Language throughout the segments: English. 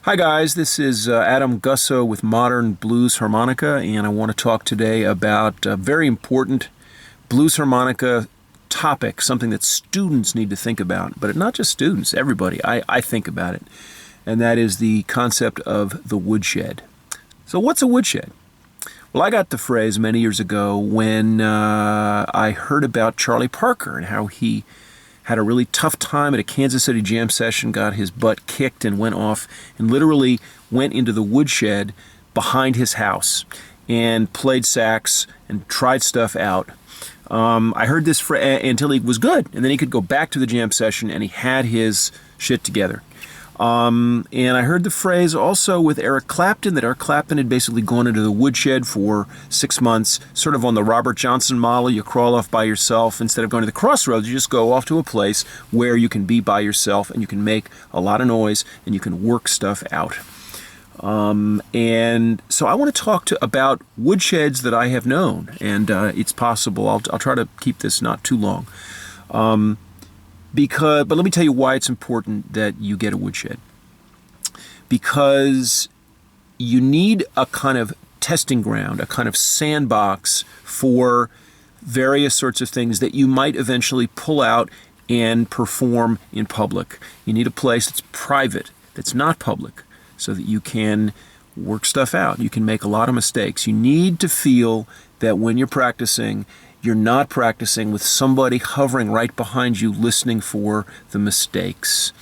Hi guys, this is Adam Gussow with Modern Blues Harmonica, and I want to talk today about a very important blues harmonica topic, something that students need to think about, but not just students, everybody. I think about it, and that is the concept of the woodshed. So what's a woodshed? Well, I got the phrase many years ago when I heard about Charlie Parker and how he had a really tough time at a Kansas City jam session, got his butt kicked and went off and literally went into the woodshed behind his house and played sax and tried stuff out. I heard this until he was good, and then he could go back to the jam session and he had his shit together. And I heard the phrase also with Eric Clapton, that Eric Clapton had basically gone into the woodshed for 6 months, sort of on the Robert Johnson model. You crawl off by yourself. Instead of going to the crossroads, you just go off to a place where you can be by yourself and you can make a lot of noise and you can work stuff out. And so I want to talk about woodsheds that I have known, and it's possible. I'll try to keep this not too long. But let me tell you why it's important that you get a woodshed. Because you need a kind of testing ground, a kind of sandbox for various sorts of things that you might eventually pull out and perform in public. You need a place that's private, that's not public, so that you can work stuff out. You can make a lot of mistakes. You need to feel that when you're practicing, you're not practicing with somebody hovering right behind you listening for the mistakes.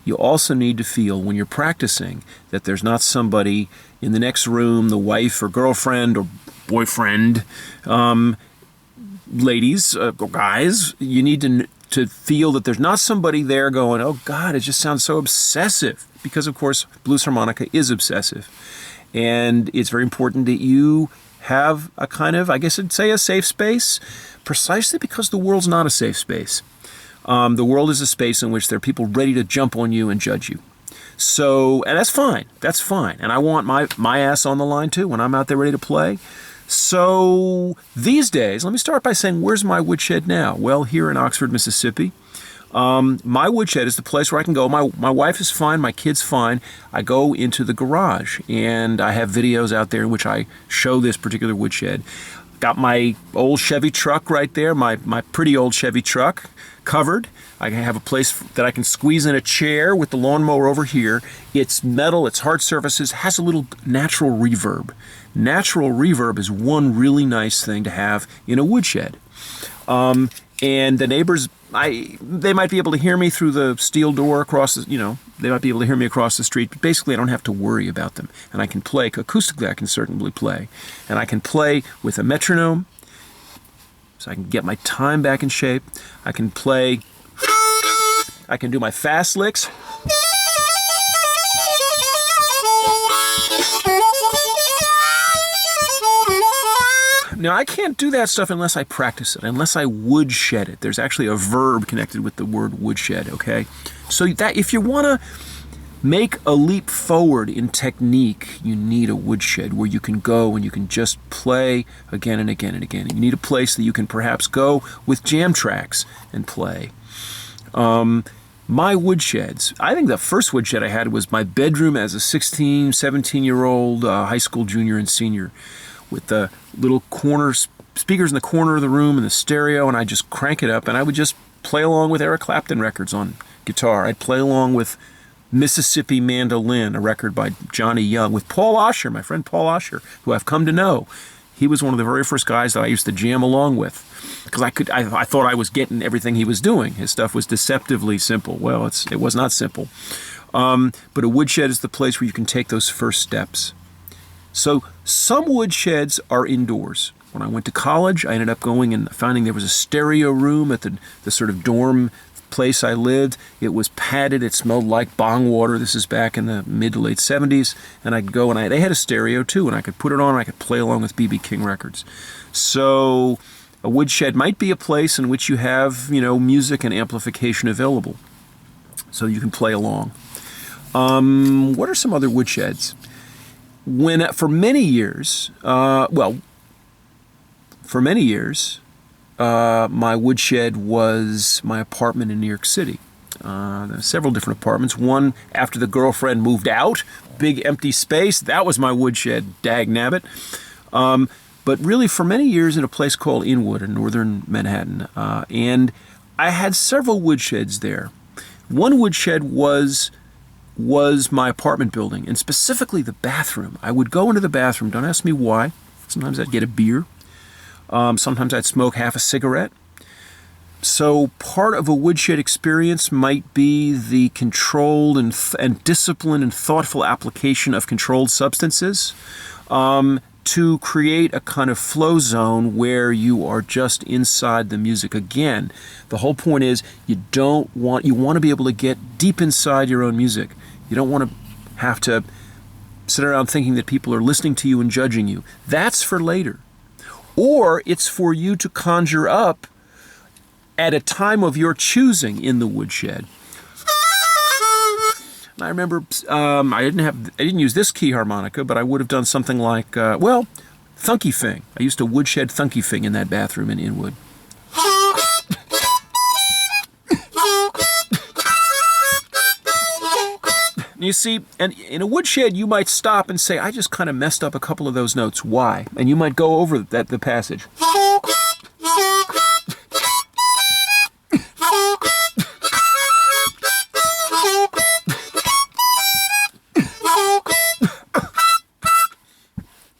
You also need to feel when you're practicing that there's not somebody in the next room, the wife or girlfriend or boyfriend. Ladies, or guys, you need to feel that there's not somebody there going, oh God, it just sounds so obsessive. Because of course, blues harmonica is obsessive. And it's very important that you have a kind of, I guess I'd say, a safe space, precisely because the world's not a safe space. The world is a space in which there are people ready to jump on you and judge you. So, and that's fine. That's fine. And I want my ass on the line too when I'm out there ready to play. So these days, let me start by saying, where's my woodshed now? Well, here in Oxford, Mississippi. My woodshed is the place where I can go. My wife is fine. My kid's fine. I go into the garage, and I have videos out there in which I show this particular woodshed. Got my old Chevy truck right there, my pretty old Chevy truck covered. I have a place that I can squeeze in a chair with the lawnmower over here. It's metal, it's hard surfaces, has a little natural reverb. Natural reverb is one really nice thing to have in a woodshed. And the neighbors, they might be able to hear me through the steel door across the, they might be able to hear me across the street, but basically I don't have to worry about them. And I can play, acoustically I can certainly play. And I can play with a metronome, so I can get my time back in shape. I can play, I can do my fast licks. Now, I can't do that stuff unless I practice it, unless I woodshed it. There's actually a verb connected with the word woodshed, okay? So that if you want to make a leap forward in technique, you need a woodshed where you can go and you can just play again and again and again. And you need a place that you can perhaps go with jam tracks and play. My woodsheds, I think the first woodshed I had was my bedroom as a 16, 17-year-old high school junior and senior, with the little corner speakers in the corner of the room and the stereo, and I just crank it up and I would just play along with Eric Clapton records on guitar. I'd play along with Mississippi Mandolin, a record by Johnny Young, with Paul Osher, my friend Paul Osher, who I've come to know. He was one of the very first guys that I used to jam along with, because I thought I was getting everything he was doing. His stuff was deceptively simple. Well, it was not simple. But a woodshed is the place where you can take those first steps. So some woodsheds are indoors. When I went to college, I ended up going and finding there was a stereo room at the sort of dorm place I lived. It was padded. It smelled like bong water. This is back in the mid to late 70s. And I could go and they had a stereo too, and I could put it on and I could play along with B.B. King records. So a woodshed might be a place in which you have, music and amplification available, so you can play along. What are some other woodsheds? For many years, my woodshed was my apartment in New York City. several different apartments. One after the girlfriend moved out, big empty space. That was my woodshed, dag nabbit. But really for many years in a place called Inwood in northern Manhattan. And I had several woodsheds there. One woodshed was my apartment building, and specifically the bathroom. I would go into the bathroom, don't ask me why. Sometimes I'd get a beer. Sometimes I'd smoke half a cigarette. So part of a woodshed experience might be the controlled and disciplined and thoughtful application of controlled substances to create a kind of flow zone where you are just inside the music. Again, the whole point is you want to be able to get deep inside your own music. You don't want to have to sit around thinking that people are listening to you and judging you. That's for later. Or it's for you to conjure up at a time of your choosing in the woodshed. And I remember I didn't use this key harmonica, but I would have done something like thunky fing. I used a woodshed thunky fing in that bathroom in Inwood. You see, and in a woodshed, you might stop and say, I just kind of messed up a couple of those notes. Why? And you might go over the passage.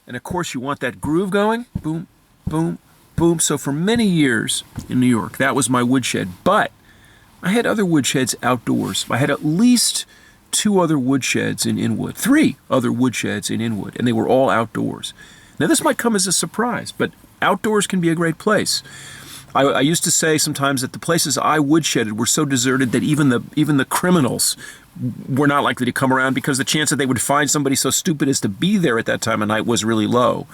And of course, you want that groove going. Boom, boom, boom. So for many years in New York, that was my woodshed. But I had other woodsheds outdoors. I had at least 2 other woodsheds in Inwood, 3 other woodsheds in Inwood, and they were all outdoors. Now this might come as a surprise, but outdoors can be a great place. I used to say sometimes that the places I woodshedded were so deserted that even the criminals were not likely to come around because the chance that they would find somebody so stupid as to be there at that time of night was really low.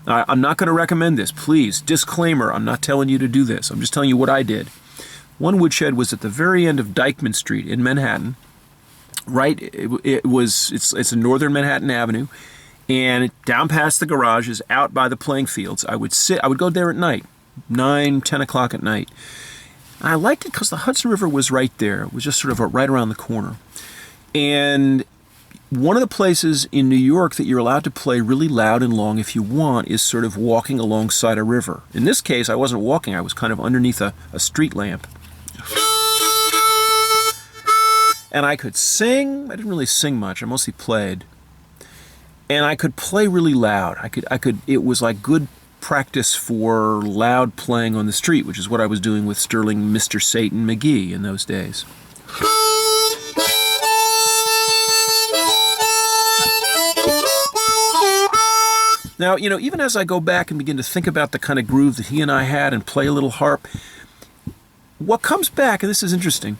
I'm not going to recommend this. Please, disclaimer, I'm not telling you to do this. I'm just telling you what I did. One woodshed was at the very end of Dyckman Street in Manhattan. Right, it's a northern Manhattan Avenue, and down past the garages, out by the playing fields. I would go there at night, 9, 10 o'clock at night. And I liked it because the Hudson River was right there. It was just sort of right around the corner. And one of the places in New York that you're allowed to play really loud and long if you want is sort of walking alongside a river. In this case, I wasn't walking. I was kind of underneath a street lamp. And I could sing. I didn't really sing much. I mostly played. And I could play really loud. It was like good practice for loud playing on the street, which is what I was doing with Sterling Mr. Satan McGee in those days. Now, even as I go back and begin to think about the kind of groove that he and I had and play a little harp, what comes back, and this is interesting,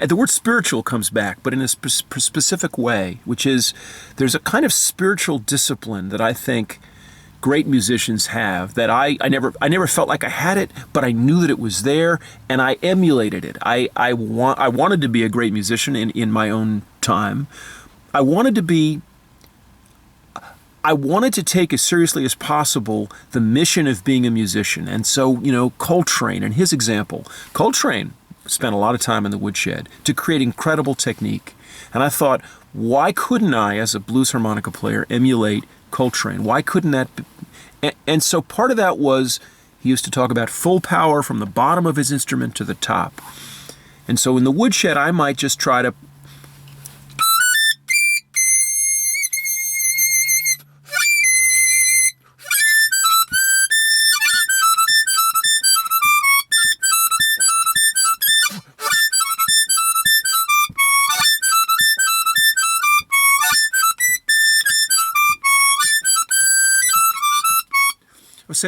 the word spiritual comes back, but in a specific way, which is there's a kind of spiritual discipline that I think great musicians have that I never felt like I had it, but I knew that it was there, and I emulated it. I wanted to be a great musician in my own time. I wanted to take as seriously as possible the mission of being a musician. And so, Coltrane and his example. Coltrane spent a lot of time in the woodshed to create incredible technique. And I thought, why couldn't I, as a blues harmonica player, emulate Coltrane? Why couldn't that be? And so part of that was he used to talk about full power from the bottom of his instrument to the top. And so in the woodshed, I might just try to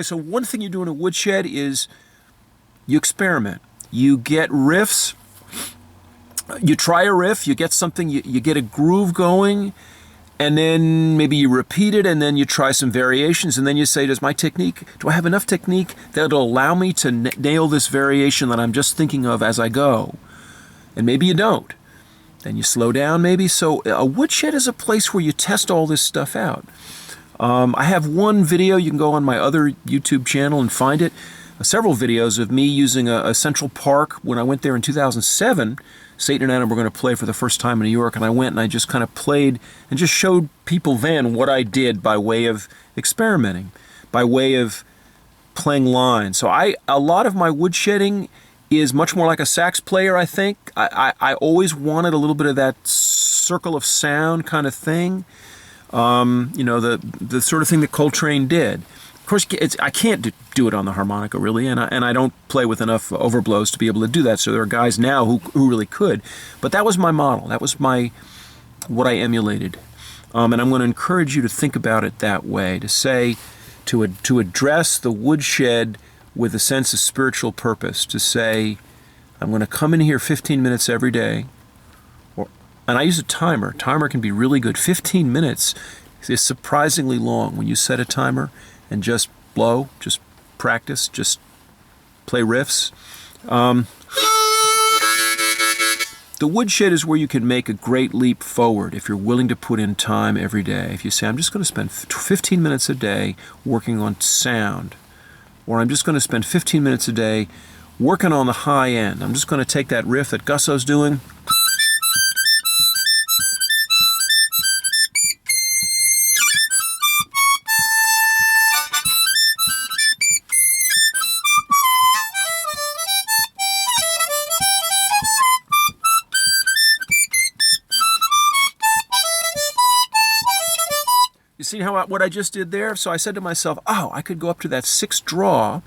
so one thing you do in a woodshed is you experiment. You get riffs. You try a riff. You get something. You get a groove going, and then maybe you repeat it, and then you try some variations, and then you say, do I have enough technique that'll allow me to nail this variation that I'm just thinking of as I go? And maybe you don't. Then you slow down maybe. So a woodshed is a place where you test all this stuff out. I have one video. You can go on my other YouTube channel and find it. Several videos of me using a Central Park when I went there in 2007, Satan and I were going to play for the first time in New York, and I went and I just kind of played and just showed people then what I did by way of experimenting, by way of playing lines. So a lot of my woodshedding is much more like a sax player, I think. I always wanted a little bit of that circle of sound kind of thing. The sort of thing that Coltrane did. Of course, I can't do it on the harmonica, really, and I don't play with enough overblows to be able to do that. So there are guys now who really could. But that was my model. That was what I emulated. And I'm going to encourage you to think about it that way, to say, to address the woodshed with a sense of spiritual purpose, to say, I'm going to come in here 15 minutes every day. And I use a timer. Timer can be really good. 15 minutes is surprisingly long when you set a timer and just blow, just practice, just play riffs. The woodshed is where you can make a great leap forward if you're willing to put in time every day. If you say, I'm just going to spend 15 minutes a day working on sound, or I'm just going to spend 15 minutes a day working on the high end. I'm just going to take that riff that Gussow's doing, you see what I just did there? So I said to myself, oh, I could go up to that sixth draw.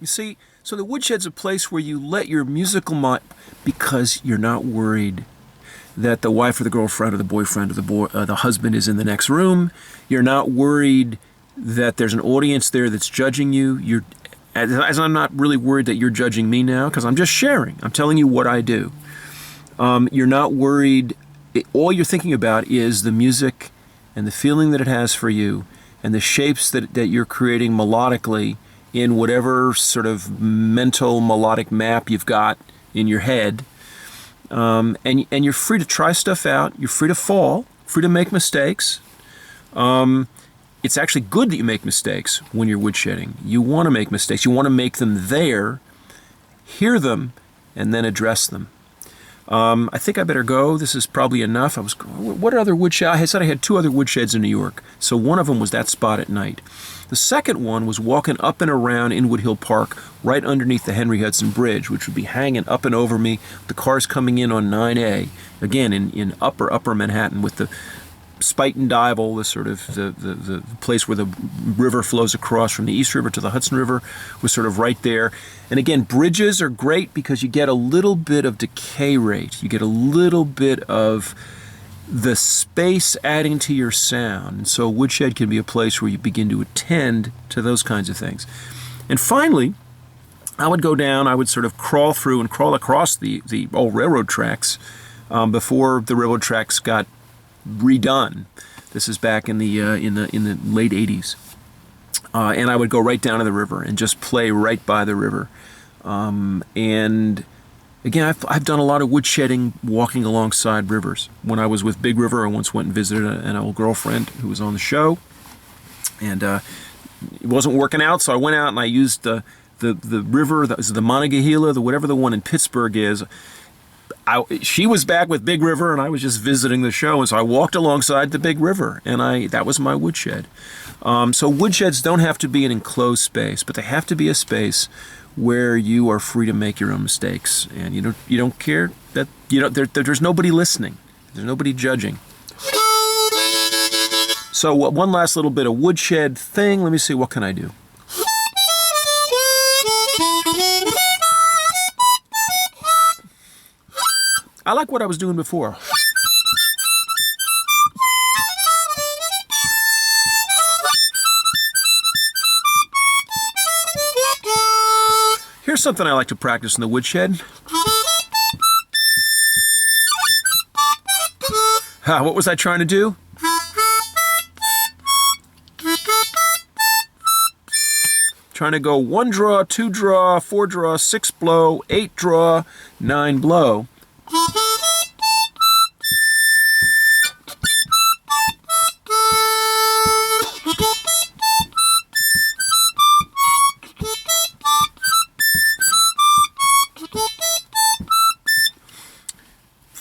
You see, so the woodshed's a place where you let your musical mind, because you're not worried that the wife or the girlfriend or the boyfriend or the husband is in the next room. You're not worried that there's an audience there that's judging you. As I'm not really worried that you're judging me now, because I'm just sharing. I'm telling you what I do. You're not worried. All you're thinking about is the music and the feeling that it has for you and the shapes that you're creating melodically in whatever sort of mental melodic map you've got in your head. And you're free to try stuff out. You're free to fall, free to make mistakes. It's actually good that you make mistakes when you're woodshedding. You want to make mistakes. You want to make them there, hear them, and then address them. I think I better go. This is probably enough. What other woodshed? I said I had 2 other woodsheds in New York. So one of them was that spot at night. The second one was walking up and around Inwood Hill Park, right underneath the Henry Hudson Bridge, which would be hanging up and over me. The cars coming in on 9A, again in upper Manhattan, with the Spite and Dival, the sort of the place where the river flows across from the East River to the Hudson River, was sort of right there. And again, bridges are great because you get a little bit of decay rate. You get a little bit of the space adding to your sound. And so woodshed can be a place where you begin to attend to those kinds of things. And finally, I would go down, I would sort of crawl through and crawl across the old railroad tracks before the railroad tracks got redone. This is back in the late 80s. And I would go right down to the river and just play right by the river. And again, I've done a lot of woodshedding walking alongside rivers. When I was with Big River, I once went and visited an old girlfriend who was on the show. And it wasn't working out, so I went out and I used the river, the Monongahela, whatever the one in Pittsburgh is. She was back with Big River, and I was just visiting the show, and so I walked alongside the Big River, and that was my woodshed. So woodsheds don't have to be an enclosed space, but they have to be a space where you are free to make your own mistakes, and you don't care that there's nobody listening, there's nobody judging. So one last little bit of woodshed thing. Let me see, what can I do? I like what I was doing before. Here's something I like to practice in the woodshed. What was I trying to do? Trying to go 1 draw, 2 draw, 4 draw, 6 blow, 8 draw, 9 blow.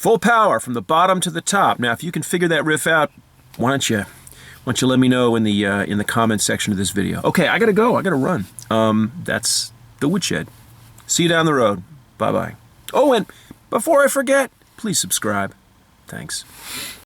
Full power from the bottom to the top. Now, if you can figure that riff out, why don't you let me know in the comments section of this video. Okay, I gotta go. I gotta run. That's the woodshed. See you down the road. Bye-bye. Oh, and before I forget, please subscribe. Thanks.